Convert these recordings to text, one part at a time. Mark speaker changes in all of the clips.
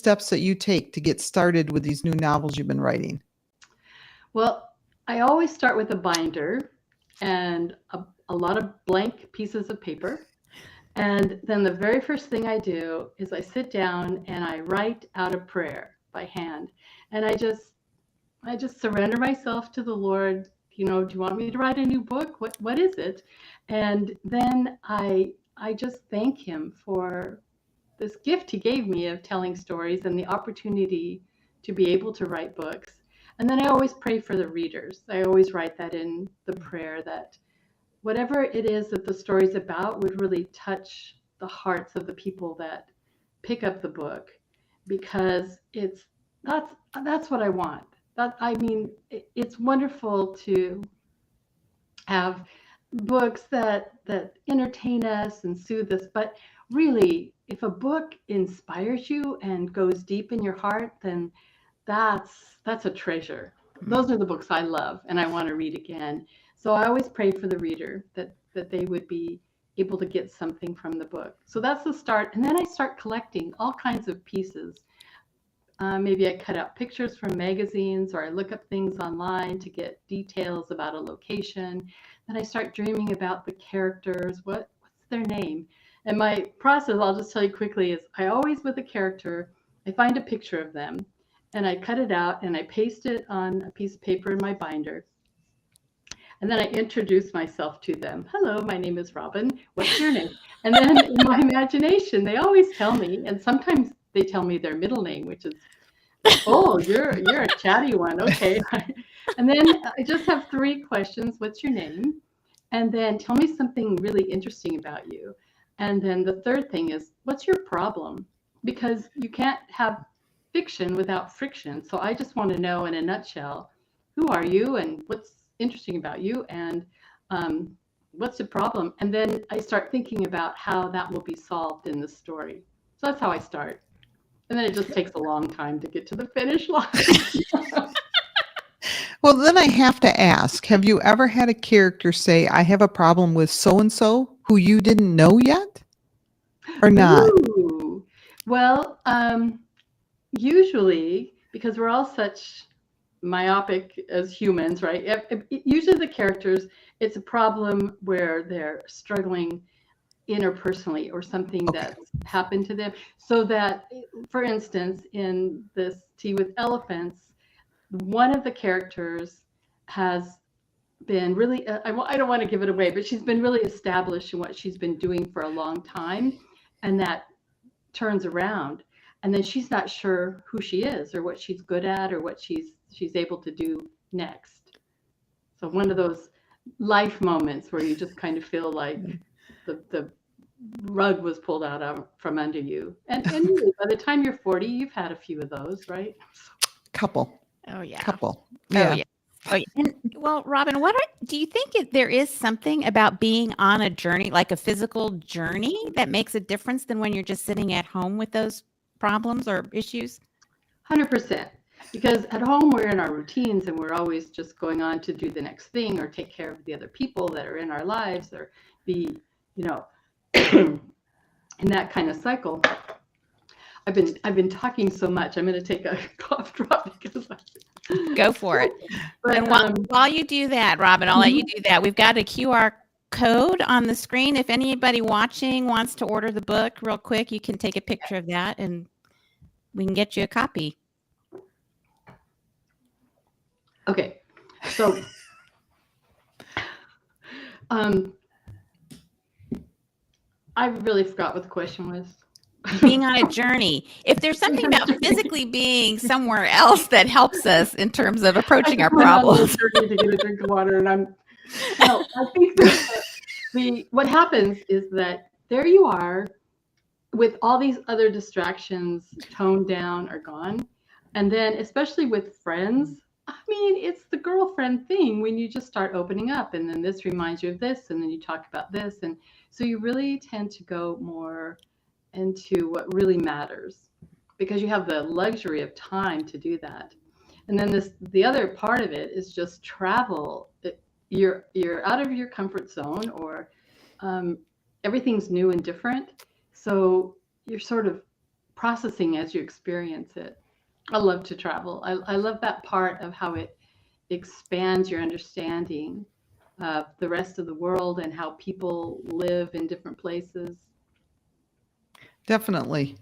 Speaker 1: steps that you take to get started with these new novels you've been writing?
Speaker 2: Well, I always start with a binder and a lot of blank pieces of paper. And then the very first thing I do is I sit down and I write out a prayer by hand. And I just surrender myself to the Lord. Do you want me to write a new book? What is it? And then I just thank him for this gift he gave me of telling stories and the opportunity to be able to write books. And then I always pray for the readers. I always write that in the prayer, that whatever it is that the story's about would really touch the hearts of the people that pick up the book, because that's what I want. It's wonderful to have books that entertain us and soothe us, but really, if a book inspires you and goes deep in your heart, then that's a treasure. Those are the books I love and I want to read again. So I always pray for the reader that they would be able to get something from the book. So that's the start. And then I start collecting all kinds of pieces. Maybe I cut out pictures from magazines, or I look up things online to get details about a location. Then I start dreaming about the characters. What's their name? And my process, I'll just tell you quickly, is I always, with a character, I find a picture of them and I cut it out and I paste it on a piece of paper in my binder. And then I introduce myself to them. Hello, my name is Robin. What's your name? And then in my imagination, they always tell me, and sometimes they tell me their middle name, which is, oh, you're a chatty one. Okay. And then I just have 3 questions. What's your name? And then tell me something really interesting about you. And then the third thing is, what's your problem? Because you can't have fiction without friction. So I just want to know, in a nutshell, who are you and what's interesting about you, and what's the problem? And then I start thinking about how that will be solved in the story. So that's how I start. And then it just takes a long time to get to the finish line.
Speaker 1: Well, then I have to ask, have you ever had a character say, I have a problem with so-and-so who you didn't know yet? Or not?
Speaker 2: Ooh. Well, usually, because we're all such myopic as humans, right? Usually the characters, it's a problem where they're struggling interpersonally, or something
Speaker 1: Okay.
Speaker 2: that's happened to them. So that, for instance, in this Tea with Elephants, one of the characters has been really, I don't want to give it away, but she's been really established in what she's been doing for a long time. And that turns around. And then she's not sure who she is, or what she's good at, or what she's able to do next. So one of those life moments where you just kind of feel like the rug was pulled out from under you. And really, by the time you're 40, you've had a few of those, right?
Speaker 1: Couple.
Speaker 3: Oh yeah.
Speaker 1: Couple.
Speaker 3: Oh
Speaker 1: Yeah.
Speaker 3: yeah. Oh yeah. And well, Robin, do you think there is something about being on a journey, like a physical journey, that makes a difference than when you're just sitting at home with those problems or issues?
Speaker 2: 100%. Because at home, we're in our routines and we're always just going on to do the next thing, or take care of the other people that are in our lives, or be, in that kind of cycle. I've been talking so much. I'm going to take a cough drop because
Speaker 3: Go for it.
Speaker 2: But
Speaker 3: And while you do that, Robin, I'll let you do that. We've got a QR code on the screen. If anybody watching wants to order the book real quick, you can take a picture of that and we can get you a copy.
Speaker 2: Okay. So I really forgot what the question was.
Speaker 3: Being on a journey. If there's something about physically being somewhere else that helps us in terms of approaching our problems.
Speaker 2: To get a drink of water, and I think that what happens is that there you are with all these other distractions toned down or gone. And then, especially with friends, it's the girlfriend thing when you just start opening up, and then this reminds you of this, and then you talk about this. And so you really tend to go more into what really matters, because you have the luxury of time to do that. And then the other part of it is just travel. You're out of your comfort zone, or everything's new and different. So you're sort of processing as you experience it. I love to travel. I love that part of how it expands your understanding of the rest of the world and how people live in different places.
Speaker 1: Definitely.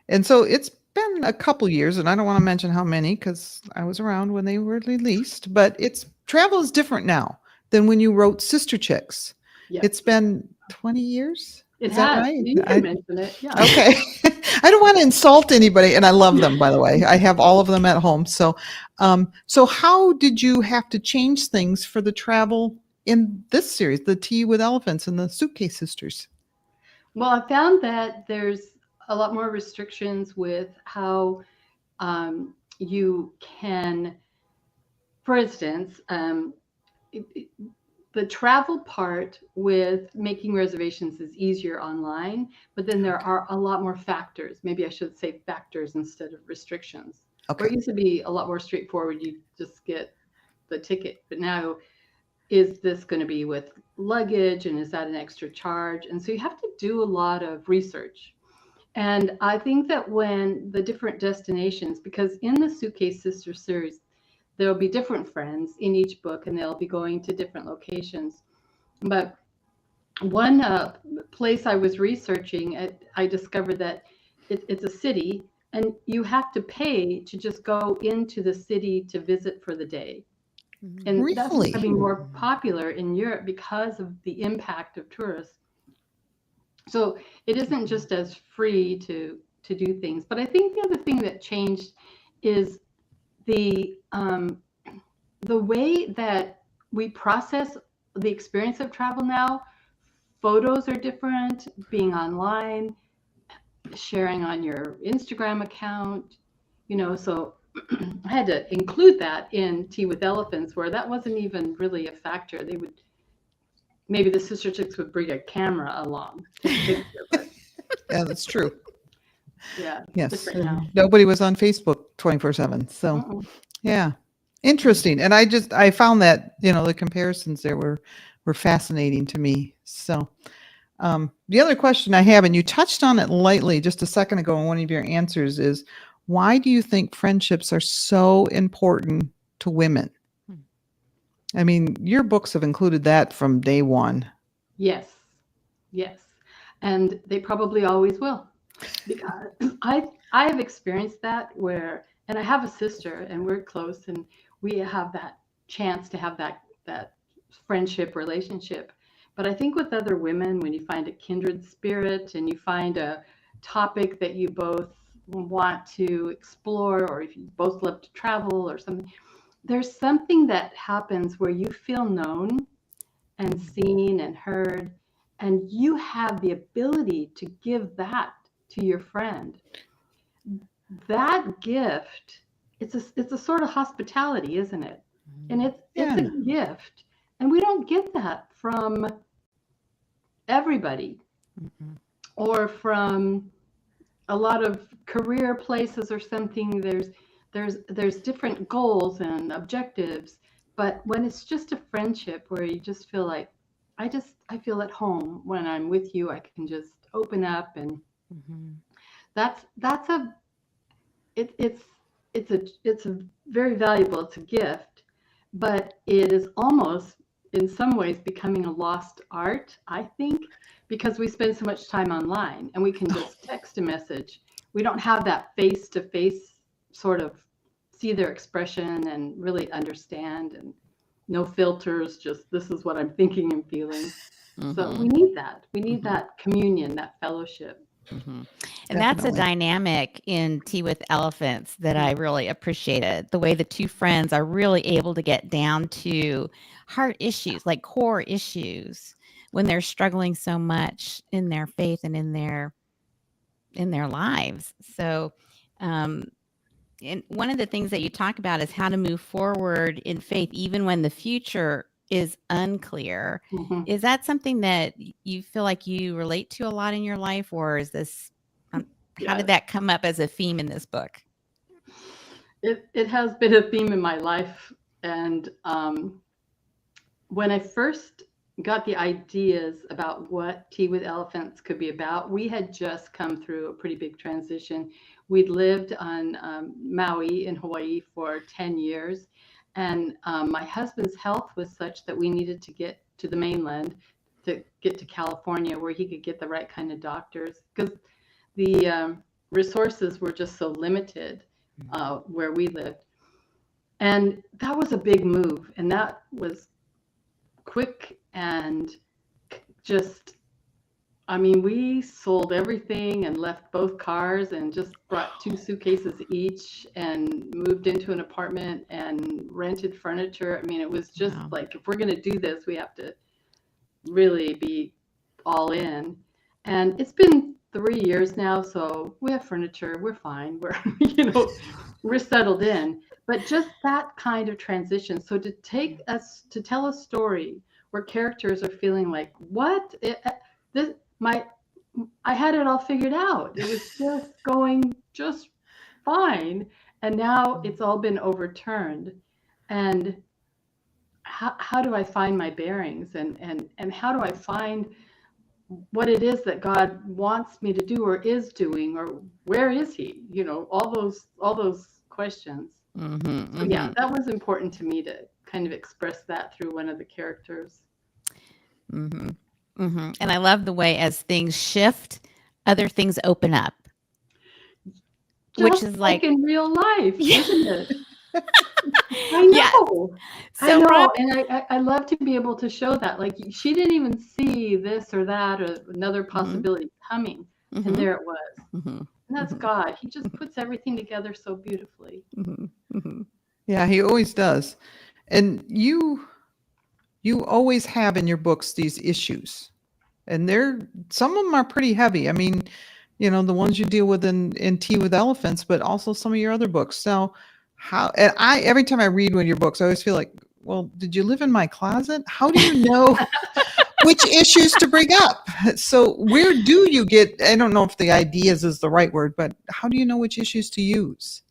Speaker 1: And so it's been a couple years, and I don't want to mention how many because I was around when they were released, but it's travel is different now than when you wrote Sister Chicks.
Speaker 2: Yeah,
Speaker 1: It's been 20 years.
Speaker 2: it
Speaker 1: Is that
Speaker 2: has.
Speaker 1: right?
Speaker 2: You can mention it. Yeah.
Speaker 1: Okay. I don't want to insult anybody, and I love them, by the way. I have all of them at home. So how did you have to change things for the travel in this series, the Tea with Elephants and the Suitcase Sisters?
Speaker 2: Well, I found that there's a lot more restrictions with how you can, for instance, the travel part with making reservations is easier online, but then there are a lot more factors. Maybe I should say factors instead of restrictions. Where it
Speaker 1: Okay.
Speaker 2: used to be a lot more straightforward. You just get the ticket, but now is this going to be with luggage and is that an extra charge? And so you have to do a lot of research. And I think that when the different destinations, because in the Suitcase Sister series, there'll be different friends in each book and they'll be going to different locations. But one place I was researching, I discovered that it's a city and you have to pay to just go into the city to visit for the day. And that's
Speaker 1: Really?
Speaker 2: becoming more popular in Europe because of the impact of tourists. So it isn't just as free to do things. But I think the other thing that changed is the way that we process the experience of travel now. Photos are different, being online, sharing on your Instagram account, so I had to include that in Tea with Elephants, where that wasn't even really a factor. They would, maybe the Sister Chicks would bring a camera along, take a picture, but
Speaker 1: Yeah, that's true.
Speaker 2: yeah,
Speaker 1: Yes.
Speaker 2: different now.
Speaker 1: Nobody was on Facebook 24/7. So,
Speaker 2: Mm-mm.
Speaker 1: yeah. Interesting. And I found that, the comparisons there were fascinating to me. So, the other question I have, and you touched on it lightly just a second ago in one of your answers, is why do you think friendships are so important to women? I mean, your books have included that from day one.
Speaker 2: Yes, yes, and they probably always will, because I have experienced that where, and I have a sister, and we're close, and we have that chance to have that friendship relationship. But I think with other women, when you find a kindred spirit and you find a topic that you both want to explore, or if you both love to travel or something, there's something that happens where you feel known and seen and heard, and you have the ability to give that to your friend. That gift, it's a sort of hospitality, isn't it? And it's a gift, and we don't get that from everybody or from a lot of career places or something. There's different goals and objectives, but when it's just a friendship where you just feel like I feel at home when I'm with you, I can just open up, and that's a it's a very valuable, it's a gift, but it is almost in some ways becoming a lost art, I think, because we spend so much time online and we can just text a message. We don't have that face-to-face sort of see their expression and really understand, and no filters, just this is what I'm thinking and feeling. So we need that. We need that communion, that fellowship.
Speaker 3: And that's a
Speaker 1: Definitely.
Speaker 3: dynamic in Tea with Elephants that I really appreciated. The way the two friends are really able to get down to heart issues, like core issues, when they're struggling so much in their faith and in their lives. So, and one of the things that you talk about is how to move forward in faith, even when the future is unclear.
Speaker 2: Mhm.
Speaker 3: Is that something that you feel like you relate to a lot in your life, or is this, how
Speaker 2: Yes.
Speaker 3: did that come up as a theme in this book?
Speaker 2: It has been a theme in my life, and when I first got the ideas about what Tea with Elephants could be about, we had just come through a pretty big transition. We'd lived on Maui in Hawaii for 10 years, and my husband's health was such that we needed to get to the mainland to get to California where he could get the right kind of doctors, because the resources were just so limited where we lived. And that was a big move, and that was quick and just, I mean, we sold everything and left both cars and just brought 2 suitcases each and moved into an apartment and rented furniture. I mean, it was just
Speaker 3: Wow.
Speaker 2: like, if we're going to do this, we have to really be all in. And it's been 3 years now, so we have furniture, we're fine, we're we're settled in. But just that kind of transition, so to tell a story where characters are feeling like, what this I had it all figured out, it was just going just fine, and now it's all been overturned. And how do I find my bearings, and how do I find what it is that God wants me to do or is doing, or where is he? All those questions.
Speaker 3: Mm-hmm,
Speaker 2: So yeah, that was important to me to kind of express that through one of the characters.
Speaker 3: mm-hmm, mm-hmm. And I love the way as things shift, other things open up, which
Speaker 2: Just
Speaker 3: is
Speaker 2: like
Speaker 3: like,
Speaker 2: in real life,
Speaker 3: Yeah.
Speaker 2: isn't it? I know.
Speaker 3: Yeah.
Speaker 2: I
Speaker 3: So
Speaker 2: know,
Speaker 3: Rob,
Speaker 2: and I love to be able to show that. Like, she didn't even see this or that or another possibility coming, and
Speaker 3: mhm,
Speaker 2: there it was.
Speaker 3: mhm,
Speaker 2: And that's
Speaker 3: mhm,
Speaker 2: God. He just puts everything together so beautifully.
Speaker 3: mhm, mhm.
Speaker 1: Yeah, he always does. And you always have in your books these issues. And some of them are pretty heavy. I mean, the ones you deal with in Tea with Elephants, but also some of your other books. So and every time I read one of your books, I always feel like, well, did you live in my closet? How do you know which issues to bring up? So where do you get, I don't know if the ideas is the right word, but how do you know which issues to use?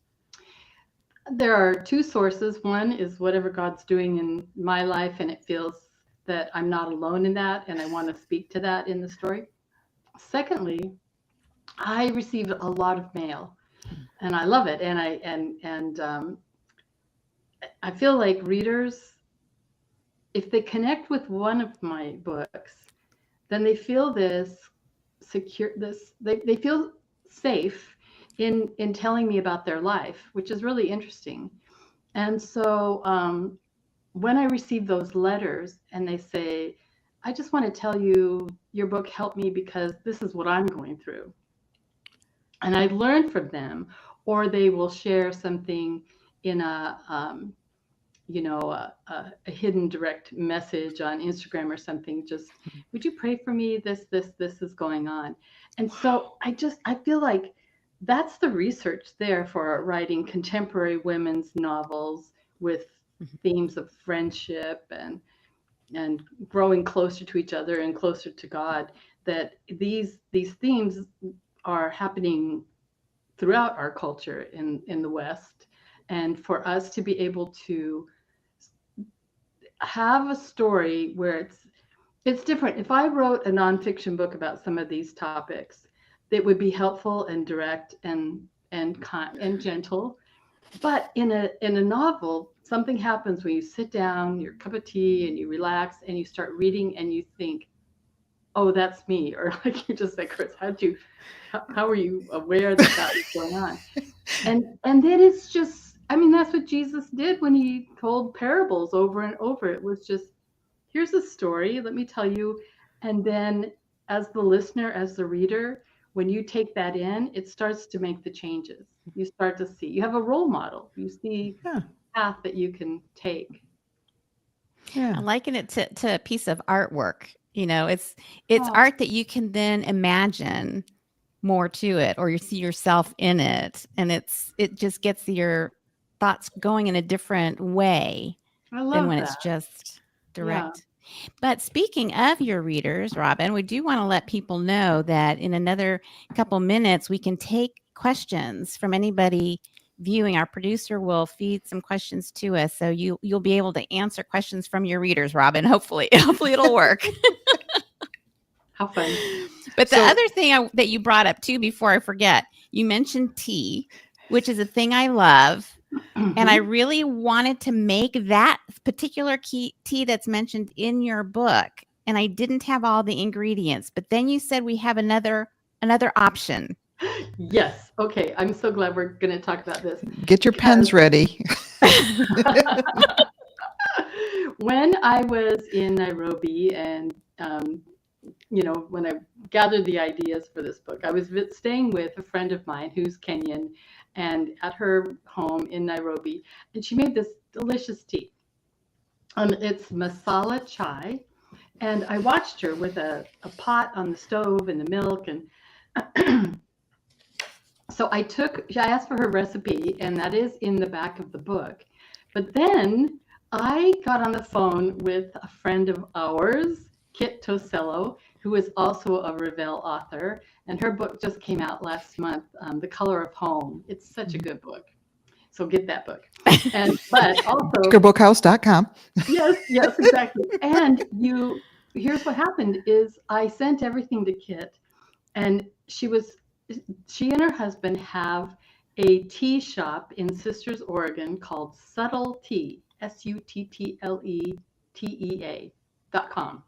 Speaker 2: There are 2 sources. One is whatever God's doing in my life, and it feels that I'm not alone in that, and I want to speak to that in the story. Secondly, I received a lot of mail, and I love it. And I feel like readers, if they connect with one of my books, then they feel this secure, they feel safe in telling me about their life, which is really interesting. And so when I receive those letters and they say, I just want to tell you, your book helped me because this is what I'm going through, and I learned from them, or they will share something in a hidden direct message on Instagram or something. Just, would you pray for me? This is going on. And so I feel like that's the research there for writing contemporary women's novels with themes of friendship and growing closer to each other and closer to God, that these themes are happening throughout our culture in the West. And for us to be able to have a story where it's different. If I wrote a nonfiction book about some of these topics, it would be helpful and direct and kind and gentle. But in a novel, something happens when you sit down, your cup of tea, and you relax and you start reading and you think, oh, that's me. Or like you just said, Chris, how are you aware that that was going on? And then it's just, I mean, that's what Jesus did when he told parables over and over. It was just, here's a story, let me tell you. And then as the listener, as the reader, when you take that in, it starts to make the changes. You start to see, you have a role model. You see
Speaker 1: Yeah.
Speaker 2: a path that you can take.
Speaker 1: Yeah.
Speaker 3: I liken it to a piece of artwork. It's
Speaker 2: Oh.
Speaker 3: art that you can then imagine more to it, or you see yourself in it, and it just gets your thoughts going in a different way
Speaker 2: I love
Speaker 3: than when
Speaker 2: that.
Speaker 3: it's just direct. But speaking of your readers, Robin, we do want to let people know that in another couple minutes we can take questions from anybody viewing, our producer will feed some questions to us. So you'll be able to answer questions from your readers, Robin. Hopefully it'll work.
Speaker 2: How fun.
Speaker 3: But the
Speaker 1: So-
Speaker 3: other thing that you brought up too, before I forget, you mentioned tea, which is a thing I love. And I really wanted to make that particular tea that's mentioned in your book. And I didn't have all the ingredients. But then you said we have another option.
Speaker 2: Yes. Okay. I'm so glad we're going to talk about this.
Speaker 1: Get your pens ready.
Speaker 2: When I was in Nairobi and, when I gathered the ideas for this book, I was staying with a friend of mine who's Kenyan and at her home in Nairobi, and she made this delicious tea. It's masala chai. And I watched her with a pot on the stove and the milk. And so I asked for her recipe, and that is in the back of the book. But then I got on the phone with a friend of ours, Kit Tosello, who is also a Revell author. And her book just came out last month, The Color of Home. It's such a good book. So get that book. But also
Speaker 1: Bookhouse.com.
Speaker 2: Yes, exactly. And here's what happened is I sent everything to Kit, and she and her husband have a tea shop in Sisters, Oregon called Subtle Tea, SUTTLETEA.com.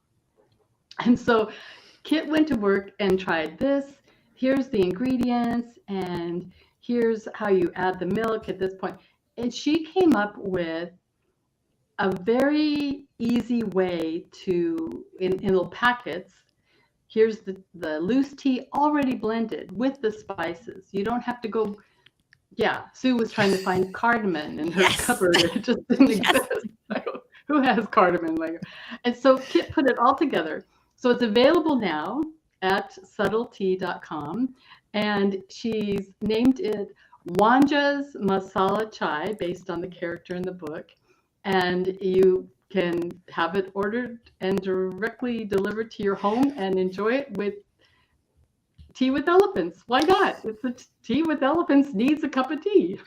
Speaker 2: And so Kit went to work and tried this. Here's the ingredients, and here's how you add the milk at this point. And she came up with a very easy way to, in little packets, here's the loose tea already blended with the spices. You don't have to go, Sue was trying to find cardamom in her cupboard. It just didn't exist. Like, who has cardamom? And so Kit put it all together. So it's available now at subtletea.com. And she's named it Wanja's Masala Chai, based on the character in the book. And you can have it ordered and directly delivered to your home and enjoy it with tea with elephants. Why not? It's a tea with elephants needs a cup of tea.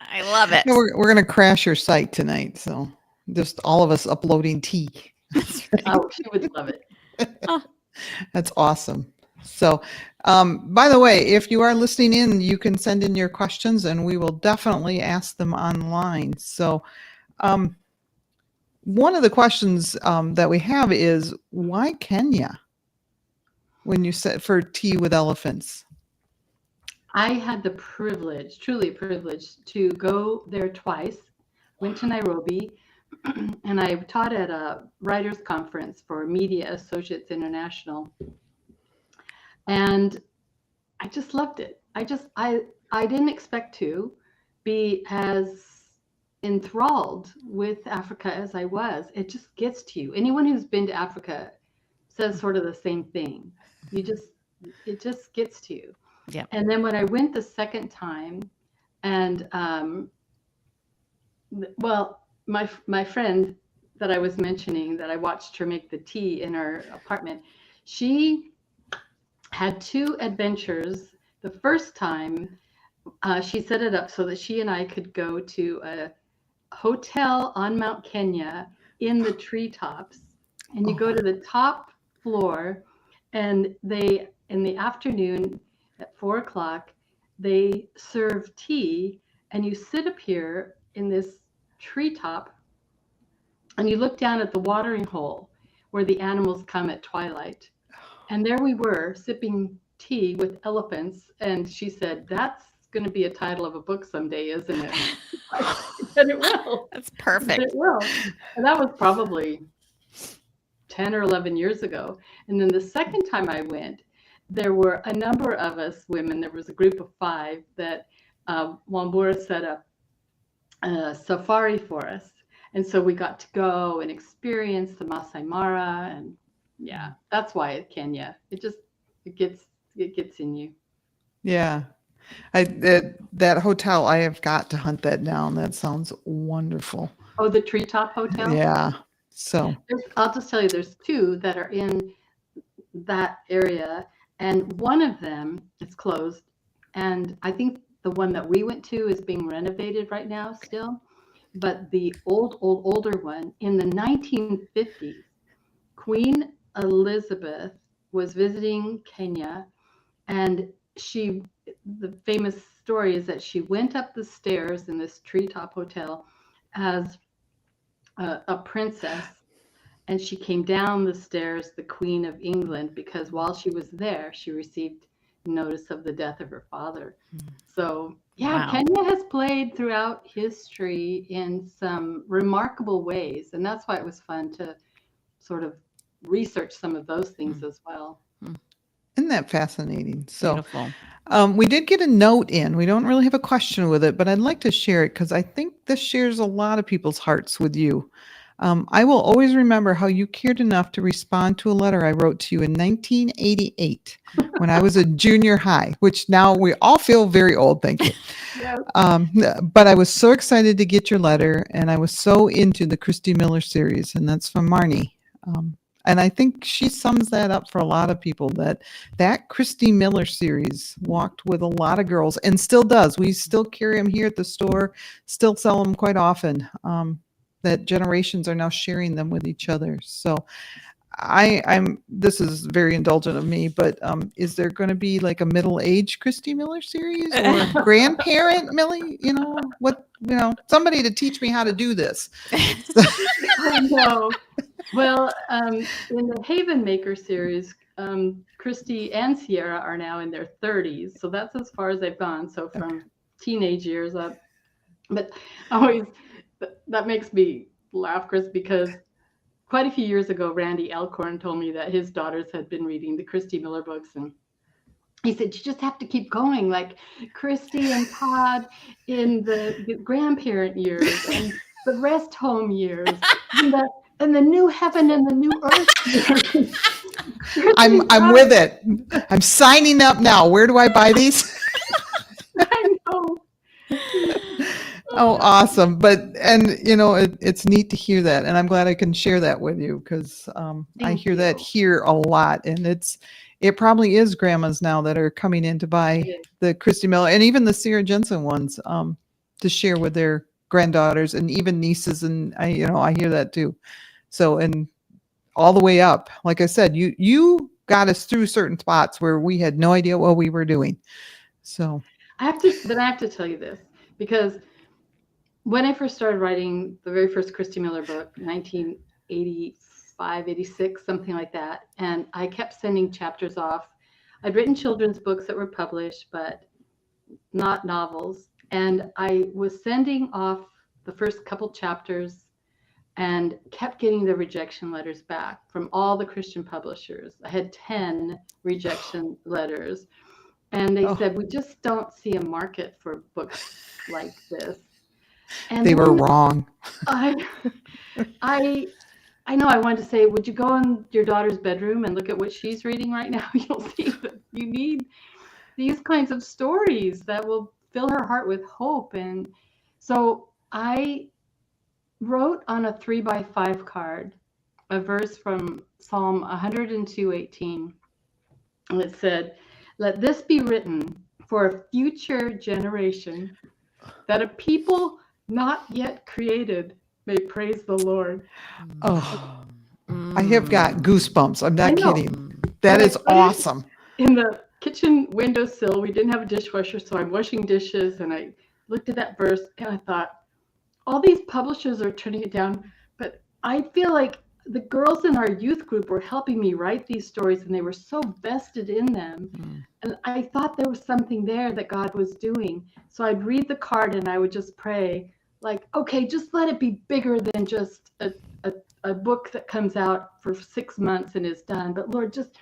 Speaker 3: I love it.
Speaker 1: Yeah, we're going to crash your site tonight. So just all of us uploading tea.
Speaker 2: Oh, she would love it.
Speaker 1: That's awesome. So, by the way, if you are listening in, you can send in your questions and we will definitely ask them online. So, one of the questions that we have is, why Kenya? When you said for tea with elephants.
Speaker 2: I had the privilege, truly a privilege, to go there twice. Went to Nairobi, and I taught at a writers conference for Media Associates International. And I just loved it. I didn't expect to be as enthralled with Africa as I was. It just gets to you. Anyone who's been to Africa says sort of the same thing. It just gets to you.
Speaker 3: Yeah.
Speaker 2: And then when I went the second time, and my friend that I was mentioning, that I watched her make the tea in her apartment, she had two adventures. The first time, she set it up so that she and I could go to a hotel on Mount Kenya in the treetops, and you go to the top floor, and they, in the afternoon at 4:00, they serve tea, and you sit up here in this treetop, and you look down at the watering hole where the animals come at twilight. And there we were sipping tea with elephants. And she said, "That's going to be a title of a book someday, isn't it?" And it will.
Speaker 3: That's perfect.
Speaker 2: It will. And that was probably 10 or 11 years ago. And then the second time I went, there were a number of us women. There was a group of 5 that Wambura set up a safari for us. And so we got to go and experience the Masai Mara. And yeah, that's why it's Kenya. It gets in you.
Speaker 1: Yeah. That hotel, I have got to hunt that down. That sounds wonderful.
Speaker 2: Oh, the Treetop Hotel?
Speaker 1: Yeah. So
Speaker 2: I'll just tell you, there's 2 that are in that area, and one of them is closed. And I think the one that we went to is being renovated right now still. But the older one in the 1950s, Queen Elizabeth was visiting Kenya, and the famous story is that she went up the stairs in this treetop hotel as a princess, and she came down the stairs, the Queen of England, because while she was there, she received notice of the death of her father. So, yeah,
Speaker 3: Wow.
Speaker 2: Kenya has played throughout history in some remarkable ways, and that's why it was fun to sort of research some of those things as well.
Speaker 1: Isn't that fascinating? So
Speaker 3: Beautiful.
Speaker 1: we did get a note in. We don't really have a question with it, but I'd like to share it because I think this shares a lot of people's hearts with you. I will always remember how you cared enough to respond to a letter I wrote to you in 1988 when I was a junior high, which now we all feel very old. Thank you.
Speaker 2: Yeah.
Speaker 1: But I was so excited to get your letter, and I was so into the Christy Miller series, and that's from Marnie. And I think she sums that up for a lot of people, that Christy Miller series walked with a lot of girls and still does. We still carry them here at the store, still sell them quite often. That generations are now sharing them with each other. So this is very indulgent of me, but is there going to be like a middle-aged Christy Miller series or grandparent Millie? Somebody to teach me how to do this.
Speaker 2: I know. Well, in the Haven Maker series, Christy and Sierra are now in their 30s. So that's as far as they've gone. So from teenage years up. But that makes me laugh, Chris, because quite a few years ago, Randy Alcorn told me that his daughters had been reading the Christy Miller books. And he said, you just have to keep going, like Christy and Todd in the grandparent years and the rest home years and the new heaven and the new earth.
Speaker 1: I'm with it. I'm signing up now. Where do I buy these?
Speaker 2: I know.
Speaker 1: Oh, awesome. It's neat to hear that. And I'm glad I can share that with you because I hear that here a lot. And it probably is grandmas now that are coming in to buy the Christy Miller and even the Sarah Jensen ones to share with their granddaughters and even nieces. And I hear that too. So, and all the way up, like I said, you got us through certain spots where we had no idea what we were doing. So
Speaker 2: I have to tell you this, because when I first started writing the very first Christy Miller book, 1985, 86, something like that, and I kept sending chapters off. I'd written children's books that were published, but not novels. And I was sending off the first couple chapters and kept getting the rejection letters back from all the Christian publishers. I had 10 rejection letters. And they said, we just don't see a market for books like this. And
Speaker 1: they were wrong.
Speaker 2: I know I wanted to say, would you go in your daughter's bedroom and look at what she's reading right now? You'll see that you need these kinds of stories that will fill her heart with hope. And so I wrote on a 3x5 card a verse from Psalm 102:18. And it said, let this be written for a future generation, that a people not yet created may praise the Lord.
Speaker 1: Oh, I have got goosebumps. I'm not kidding. That
Speaker 2: And
Speaker 1: is awesome.
Speaker 2: In the kitchen windowsill, we didn't have a dishwasher, so I'm washing dishes, and I looked at that verse, and I thought, all these publishers are turning it down, but I feel like the girls in our youth group were helping me write these stories, and they were so vested in them. And I thought there was something there that God was doing. So I'd read the card and I would just pray, like, okay, just let it be bigger than just a book that comes out for 6 months and is done. But Lord, just,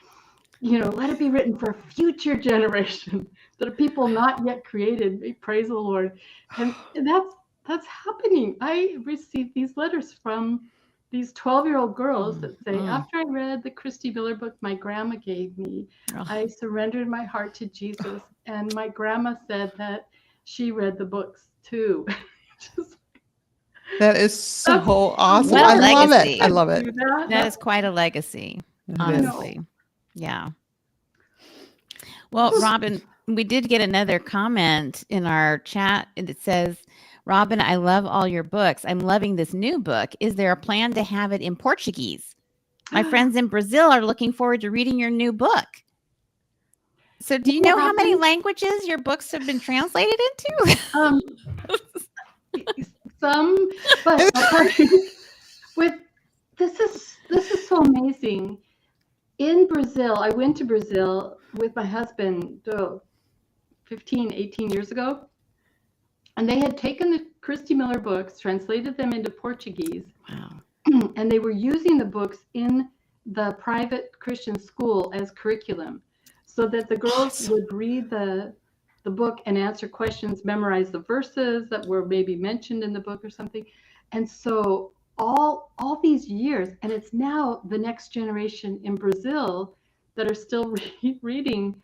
Speaker 2: let it be written for a future generation, that are people not yet created may praise the Lord. And that's happening. I received these letters from these 12-year-old girls that say, after I read the Christy Miller book my grandma gave me, I surrendered my heart to Jesus. And my grandma said that she read the books too.
Speaker 1: That is so awesome.
Speaker 3: What a
Speaker 1: I love
Speaker 3: legacy.
Speaker 1: it. I love it.
Speaker 3: That is quite a legacy,
Speaker 1: It is.
Speaker 3: honestly. Yeah. Well, Robin, We did get another comment in our chat, and it says, Robin, I love all your books. I'm loving this new book. Is there a plan to have it in Portuguese? My friends in Brazil are looking forward to reading your new book. So do you know how many languages your books have been translated into?
Speaker 2: Some, but with this is so amazing. In Brazil, I went to Brazil with my husband 15, 18 years ago, and they had taken the Christy Miller books, translated them into Portuguese.
Speaker 3: Wow.
Speaker 2: And they were using the books in the private Christian school as curriculum, so that the girls would read the book and answer questions, memorize the verses that were maybe mentioned in the book or something. And so all these years, and it's now the next generation in Brazil that are still reading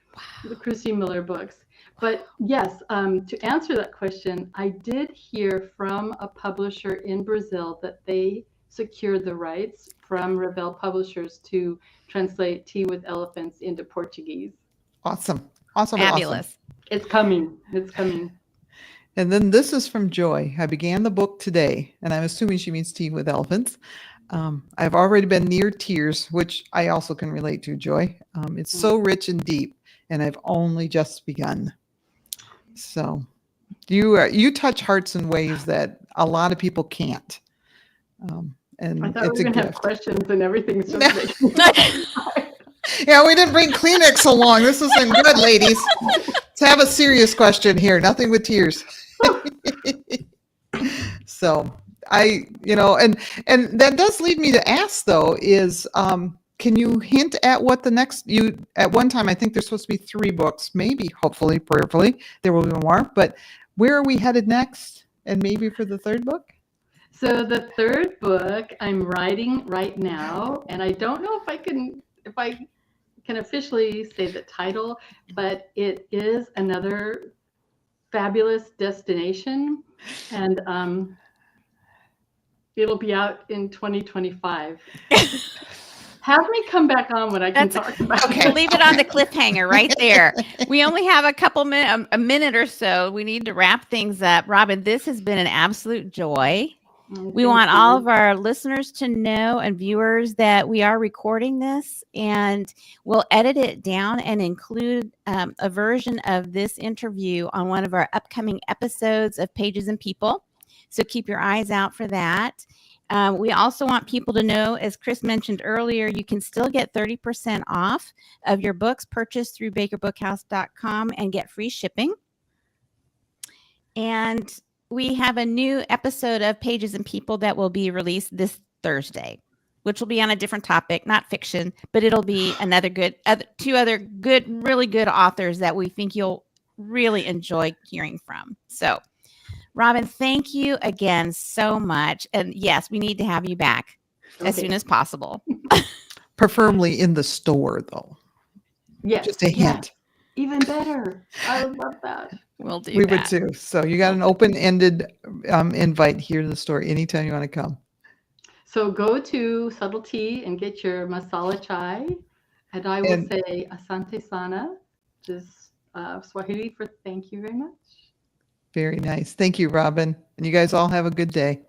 Speaker 2: the Christy Miller books. But yes, to answer that question, I did hear from a publisher in Brazil that they secured the rights from Revell Publishers to translate Tea with Elephants into Portuguese.
Speaker 1: Awesome. Awesome.
Speaker 3: Fabulous.
Speaker 1: Awesome.
Speaker 2: It's coming. It's coming.
Speaker 1: And then this is from Joy. I began the book today, and I'm assuming she means Tea with Elephants. I've already been near tears, which I also can relate to, Joy. It's so rich and deep, and I've only just begun. So you touch hearts in ways that a lot of people can't. And
Speaker 2: I thought
Speaker 1: it's
Speaker 2: we were
Speaker 1: a
Speaker 2: going to have
Speaker 1: gift.
Speaker 2: questions and everything's just
Speaker 1: Yeah, we didn't bring Kleenex along. This isn't good, ladies. Let's have a serious question here. Nothing with tears. So and that does lead me to ask, though, is can you hint at what the next, at one time, I think there's supposed to be 3 books, maybe, hopefully, prayerfully, there will be more, but where are we headed next? And maybe for the 3rd book?
Speaker 2: So the 3rd book I'm writing right now, and I don't know if I can officially say the title, but it is another fabulous destination, and it'll be out in 2025. Have me come back on when I can talk about it.
Speaker 3: Okay, leave it on the cliffhanger right there. We only have a minute or so. We need to wrap things up. Robin, this has been an absolute joy. We want all of our listeners to know and viewers that we are recording this, and we'll edit it down and include a version of this interview on one of our upcoming episodes of Pages and People. So keep your eyes out for that. We also want people to know, as Chris mentioned earlier, you can still get 30% off of your books purchased through bakerbookhouse.com and get free shipping. And we have a new episode of Pages and People that will be released this Thursday, which will be on a different topic, not fiction, but it'll be two other really good authors that we think you'll really enjoy hearing from. So, Robin, thank you again so much. And yes, we need to have you back as soon as possible.
Speaker 1: Preferably in the store, though.
Speaker 2: Yes.
Speaker 1: Just a hint.
Speaker 2: Even better. I would love that.
Speaker 3: We'll do
Speaker 1: We
Speaker 3: that.
Speaker 1: would too. So you got an open-ended invite here to the store anytime you want to come.
Speaker 2: So go to Subtle Tea and get your masala chai. And I will say asante sana, which is Swahili for thank you very much.
Speaker 1: Very nice. Thank you, Robin. And you guys all have a good day.